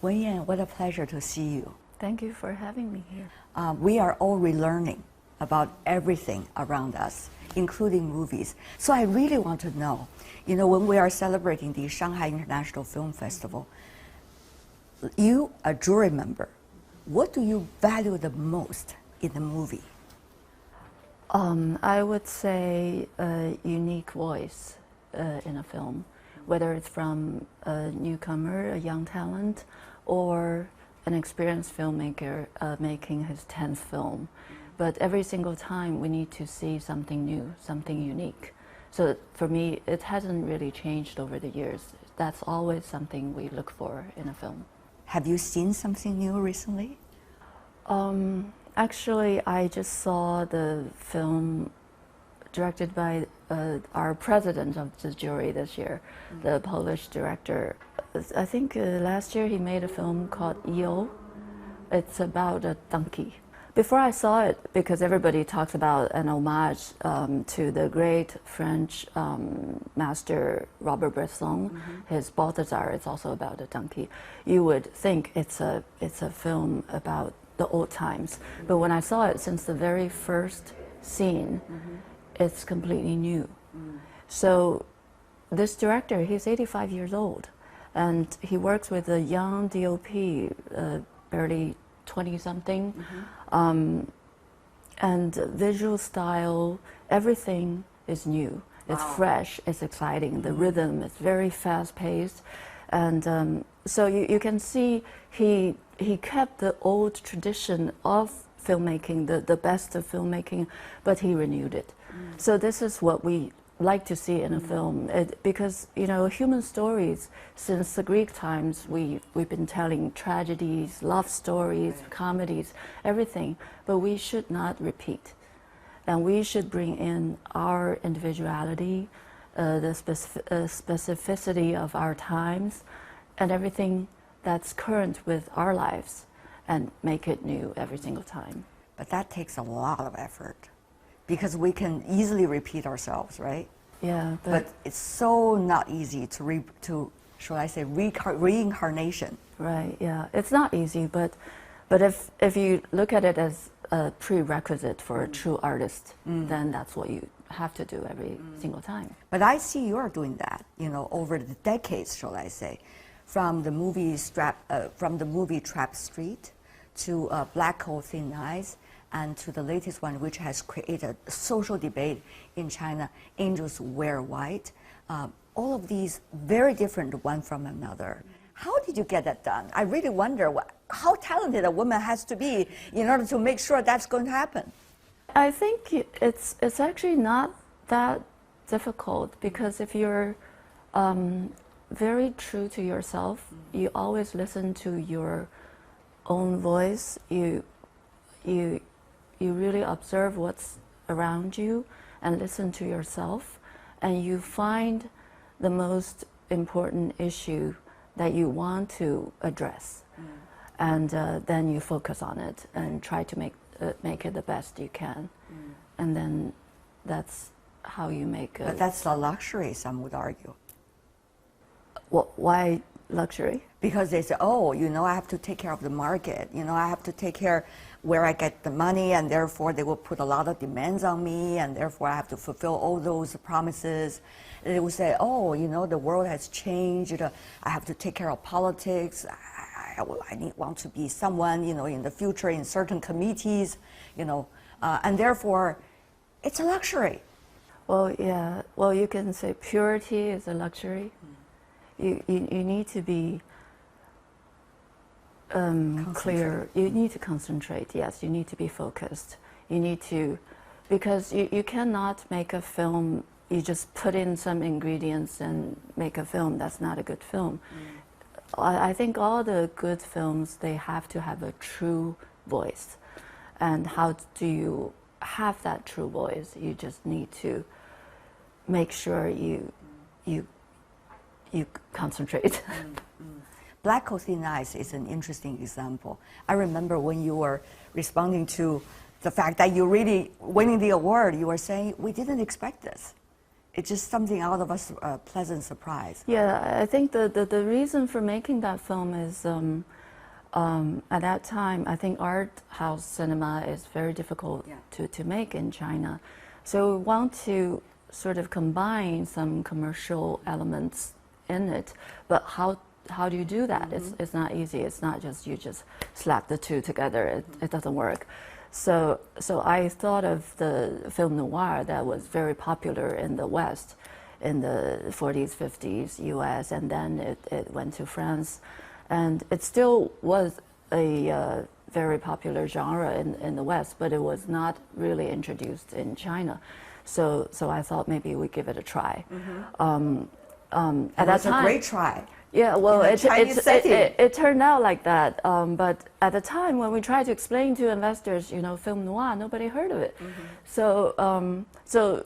Wenyan, what a pleasure to see you. Thank you for having me here. We are all relearning about everything around us, including movies. So I really want to know, when we are celebrating the Shanghai International Film Festival, you, a jury member, what do you value the most in the movie? I would say a unique voice in a film, whether it's from a newcomer, a young talent, or an experienced filmmaker making his 10th film. But every single time we need to see something new, something unique. So for me, it hasn't really changed over the years. That's always something we look for in a film. Have you seen something new recently? Actually, I just saw the film directed by our president of the jury this year, the Polish director. I think last year he made a film called Io. It's about a donkey. Before I saw it, because everybody talks about an homage to the great French master Robert Bresson, his Balthazar is also about a donkey. You would think it's a film about the old times, but when I saw it, since the very first scene, it's completely new. So this director, he's 85 years old, and he works with a young DOP, barely 20-something, and visual style, everything is new. It's fresh, it's exciting, the rhythm is very fast-paced, and so you can see he kept the old tradition of filmmaking, the best of filmmaking, but he renewed it. So this is what we like to see in a film, because human stories, since the Greek times, we've been telling tragedies, love stories, comedies, everything, but we should not repeat, and we should bring in our individuality, the specificity of our times, and everything that's current with our lives, and make it new every single time. But that takes a lot of effort, because we can easily repeat ourselves, right? Yeah, but it's so not easy to shall I say, reincarnation. Right. Yeah, it's not easy, but if you look at it as a prerequisite for a true artist, then that's what you have to do every single time. But I see you're doing that, over the decades, shall I say, from the movie Trap Street to Black Hole Thin Eyes, and to the latest one, which has created a social debate in China, Angels Wear White. All of these very different one from another. How did you get that done? I really wonder how talented a woman has to be in order to make sure that's going to happen. I think it's actually not that difficult, because if you're very true to yourself, you always listen to your own voice, you really observe what's around you and listen to yourself, and you find the most important issue that you want to address, and then you focus on it and try to make it the best you can, and then that's how you make it. But that's a luxury, some would argue. Why luxury? Because they say, I have to take care of the market. I have to take care where I get the money, and therefore they will put a lot of demands on me, and therefore I have to fulfill all those promises. And they will say, the world has changed. I have to take care of politics. I want to be someone, in the future in certain committees, and therefore it's a luxury. Well, yeah. Well, you can say purity is a luxury. You need to be clear. You need to concentrate. Yes, you need to be focused. You need to, because you cannot make a film. You just put in some ingredients and make a film. That's not a good film. I think all the good films, they have to have a true voice. And how do you have that true voice? You just need to make sure you concentrate. Black Hole Thin Eyes is an interesting example. I remember when you were responding to the fact that you really winning the award, you were saying, we didn't expect this. it's just something out of a pleasant surprise. Yeah, I think the reason for making that film is at that time, I think art house cinema is very difficult to make in China. So we want to sort of combine some commercial elements in it, but how do you do that? It's not easy. It's not just you just slap the two together. It doesn't work. So I thought of the film noir that was very popular in the West in the 40s, 50s, US, and then it went to France. And it still was a very popular genre in the West, but it was not really introduced in China. So I thought maybe we give it a try. At that time, a great try. Yeah, well, it turned out like that. But at the time, when we tried to explain to investors, film noir, nobody heard of it. So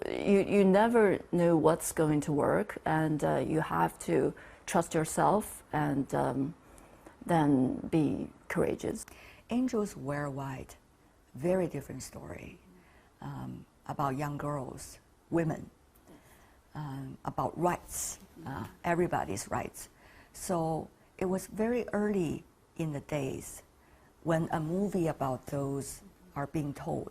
you never knew what's going to work, and you have to trust yourself and then be courageous. Angels Wear White, very different story about young girls, women, about rights, everybody's rights. So it was very early in the days when a movie about those are being told.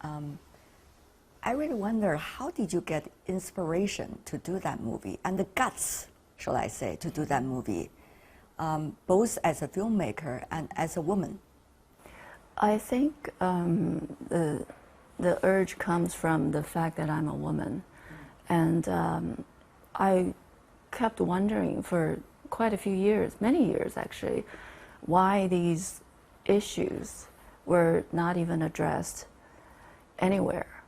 I really wonder, how did you get inspiration to do that movie and the guts, shall I say, to do that movie, both as a filmmaker and as a woman? I think the urge comes from the fact that I'm a woman. And I kept wondering for quite a few years, many years actually, why these issues were not even addressed anywhere.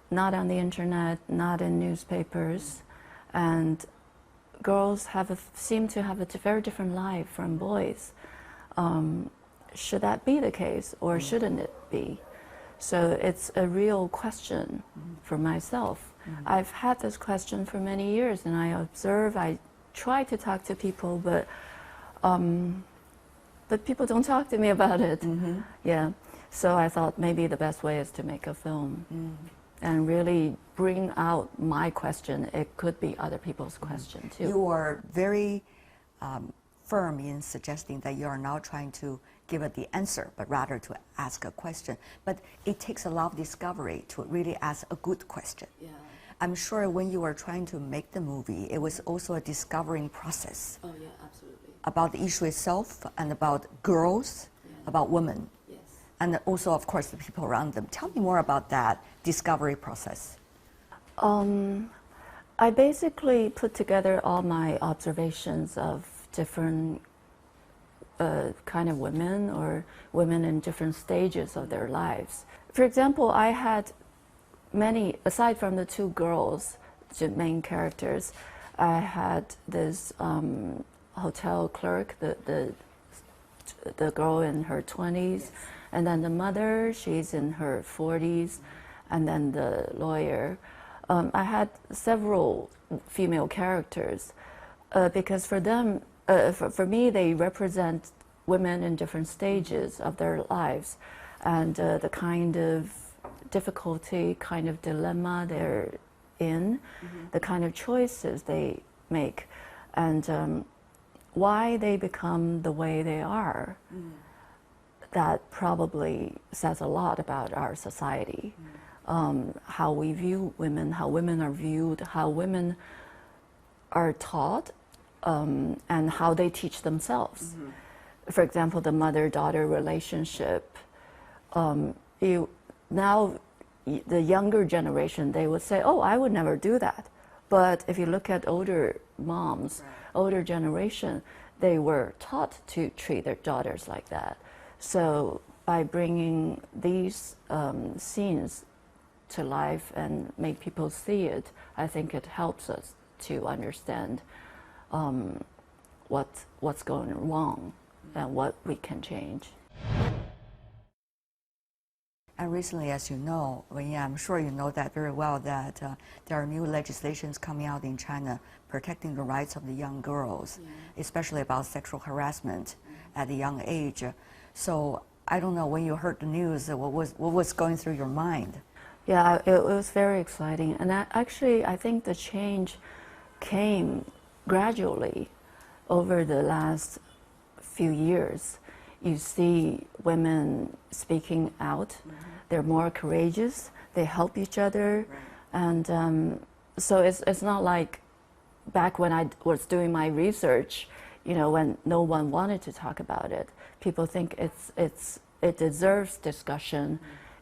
Not on the internet, not in newspapers. And girls seem to have a very different life from boys. Should that be the case, or shouldn't it be? So it's a real question for myself. I've had this question for many years, and I observe, I try to talk to people, but people don't talk to me about it. Yeah, so I thought maybe the best way is to make a film and really bring out my question. It could be other people's question too. You are very firm in suggesting that you are not trying to give it the answer, but rather to ask a question. But it takes a lot of discovery to really ask a good question. Yeah. I'm sure when you were trying to make the movie, it was also a discovering process. Oh yeah, absolutely. About the issue itself and about girls, about women. Yes. And also, of course, the people around them. Tell me more about that discovery process. I basically put together all my observations of different kind of women, or women in different stages of their lives. For example, I had many, aside from the two girls, the main characters, I had this hotel clerk, the girl in her 20s, and then the mother, she's in her 40s, and then the lawyer. I had several female characters because for them, for me, they represent women in different stages of their lives, and the kind of difficulty, kind of dilemma they're in, the kind of choices they make, and why they become the way they are. That probably says a lot about our society, how we view women, how women are viewed, how women are taught, and how they teach themselves. For example, the mother-daughter relationship. Now, the younger generation, they would say, oh, I would never do that. But if you look at older moms, older generation, they were taught to treat their daughters like that. So by bringing these scenes to life and make people see it, I think it helps us to understand what's going wrong and what we can change. And recently, as you know, I'm sure you know that very well, that there are new legislations coming out in China protecting the rights of the young girls, especially about sexual harassment at a young age. So I don't know, when you heard the news, what was going through your mind? Yeah, it was very exciting. And actually, I think the change came gradually over the last few years. You see women speaking out. They're more courageous. They help each other. And so it's not like back when I was doing my research, you know, when no one wanted to talk about it. People think it deserves discussion.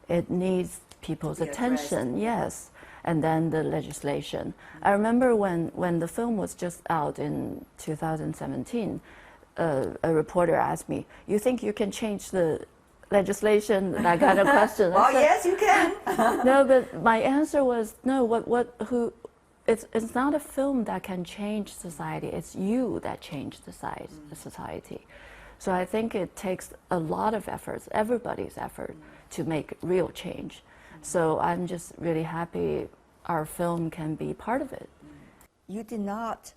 It needs people's attention, yes. And then the legislation. I remember when the film was just out in 2017, a reporter asked me, "You think you can change the legislation?" That kind of question. Well, yes, you can. No, but my answer was no. It's not a film that can change society. It's you that change the society. So I think it takes a lot of efforts, everybody's effort, to make real change. So I'm just really happy our film can be part of it. You did not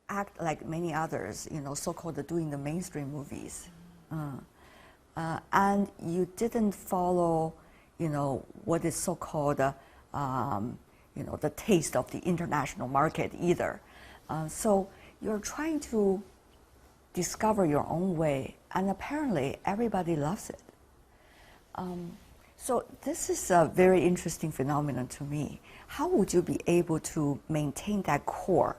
act like many others, you know, so-called doing the mainstream movies. And you didn't follow, you know, what is so-called, you know, the taste of the international market either. So you're trying to discover your own way, and apparently everybody loves it. So this is a very interesting phenomenon to me. How would you be able to maintain that core?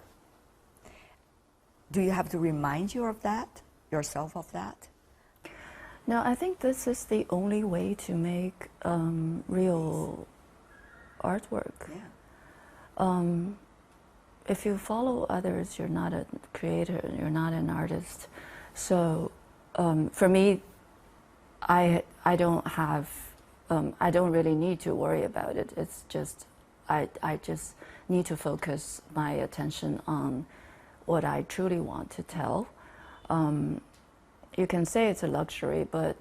Do you have to remind you of that, yourself of that? No, I think this is the only way to make real artwork. Yeah. If you follow others, you're not a creator, you're not an artist. So for me, I don't have, I don't really need to worry about it. It's just, I just need to focus my attention on what I truly want to tell. You can say it's a luxury, but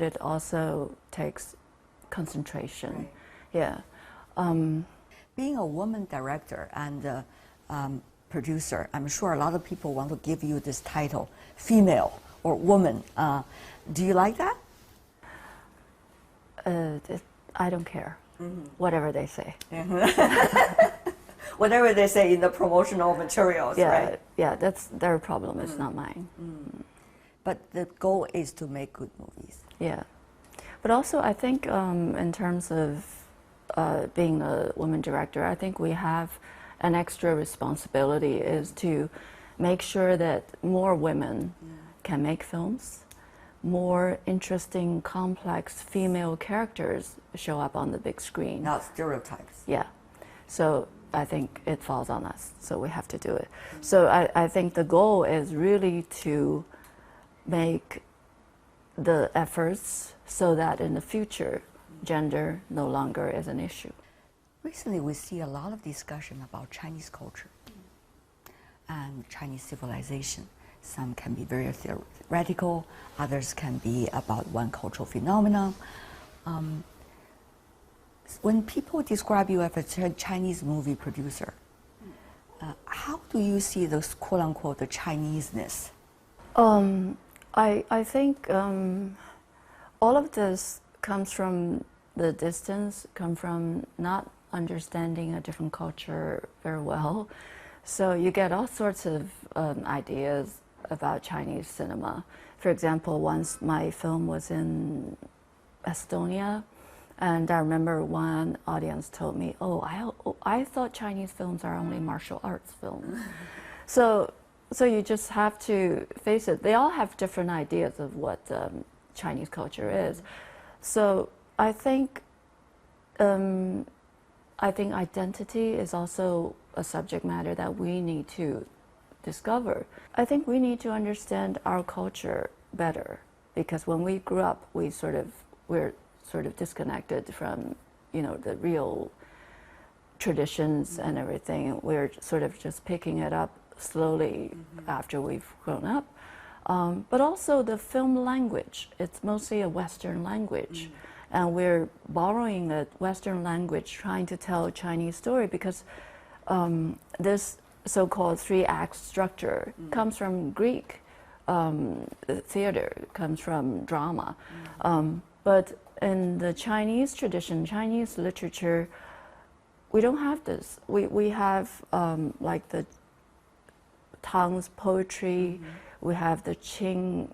it also takes concentration. Right. Yeah. Being a woman director and producer, I'm sure a lot of people want to give you this title, female or woman. Do you like that? I don't care, whatever they say. Whatever they say in the promotional materials, Yeah, right? yeah, that's their problem. It's not mine. But the goal is to make good movies. Yeah, but also I think in terms of being a woman director, I think we have an extra responsibility is to make sure that more women can make films, more interesting, complex female characters show up on the big screen. Not stereotypes. Yeah, so I think it falls on us, so we have to do it. So I think the goal is really to make the efforts so that in the future, gender no longer is an issue. Recently, we see a lot of discussion about Chinese culture and Chinese civilization. Some can be very theoretical, others can be about one cultural phenomenon. When people describe you as a Chinese movie producer, how do you see this quote-unquote the Chineseness? I think all of this comes from the distance, come from not understanding a different culture very well. So you get all sorts of ideas about Chinese cinema. For example, once my film was in Estonia, and I remember one audience told me, I thought Chinese films are only martial arts films. So you just have to face it. They all have different ideas of what Chinese culture is. So I think identity is also a subject matter that we need to discover. I think we need to understand our culture better, because when we grew up, we're sort of disconnected from, you know, the real traditions and everything. We're sort of just picking it up slowly after we've grown up. But also the film language, it's mostly a Western language. And we're borrowing a Western language, trying to tell a Chinese story, because this so-called three-act structure comes from Greek theater, comes from drama. But in the Chinese tradition, Chinese literature, we don't have this. We have like the Tang's poetry. We have the Qing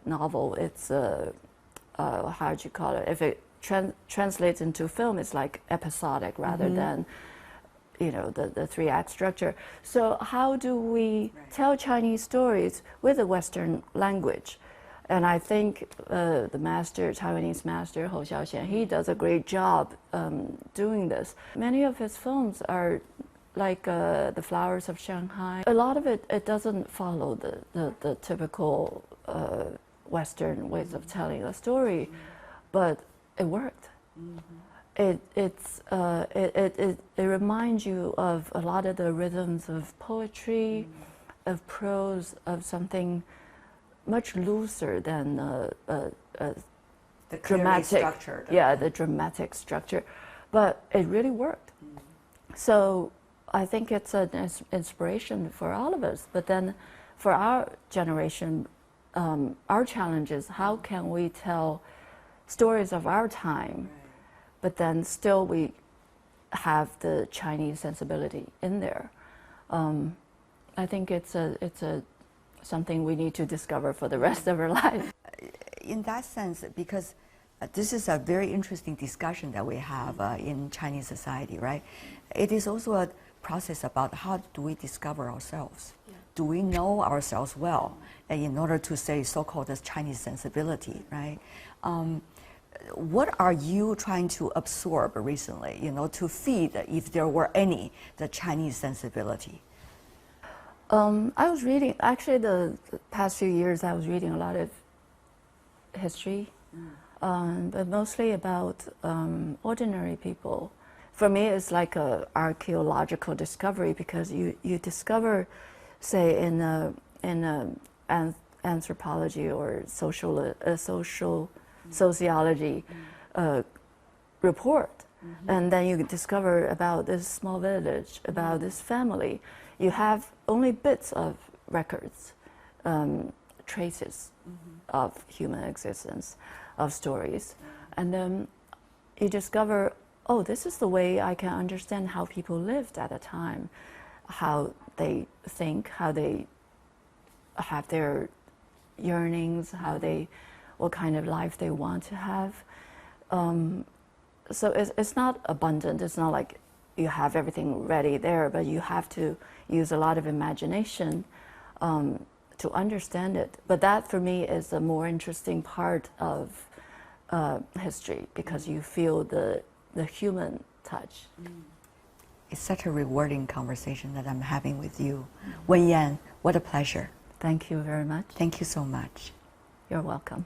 novel. It's how do you call it? If it translates into film, it's like episodic rather than, you know, the three-act structure. So how do we tell Chinese stories with a Western language? And I think the master, Taiwanese master, Hou Xiaoxian, he does a great job doing this. Many of his films are like The Flowers of Shanghai. A lot of it doesn't follow the typical Western ways of telling a story, but it worked. It reminds you of a lot of the rhythms of poetry, of prose, of something much looser than The dramatic structured. Yeah, the dramatic structure, but it really worked. So I think it's an inspiration for all of us. But then, for our generation, our challenge is how can we tell stories of our time, but then still we have the Chinese sensibility in there. I think it's something we need to discover for the rest of our life. In that sense, because this is a very interesting discussion that we have in Chinese society, right? It is also a process about how do we discover ourselves? Yeah. Do we know ourselves well in order to say so-called this Chinese sensibility, right? What are you trying to absorb recently, you know, to feed, if there were any, the Chinese sensibility? I was reading, actually the past few years I was reading a lot of history, but mostly about ordinary people. For me, it's like an archaeological discovery, because you discover, say, in anthropology or sociology report, and then you discover about this small village, about this family. You have only bits of records, traces of human existence, of stories, and then you discover, oh, this is the way I can understand how people lived at a time, how they think, how they have their yearnings, what kind of life they want to have. So it's not abundant. It's not like you have everything ready there, but you have to use a lot of imagination to understand it. But that, for me, is a more interesting part of history, because you feel the human touch. It's such a rewarding conversation that I'm having with you. Wenyan, what a pleasure. Thank you very much. Thank you so much. You're welcome.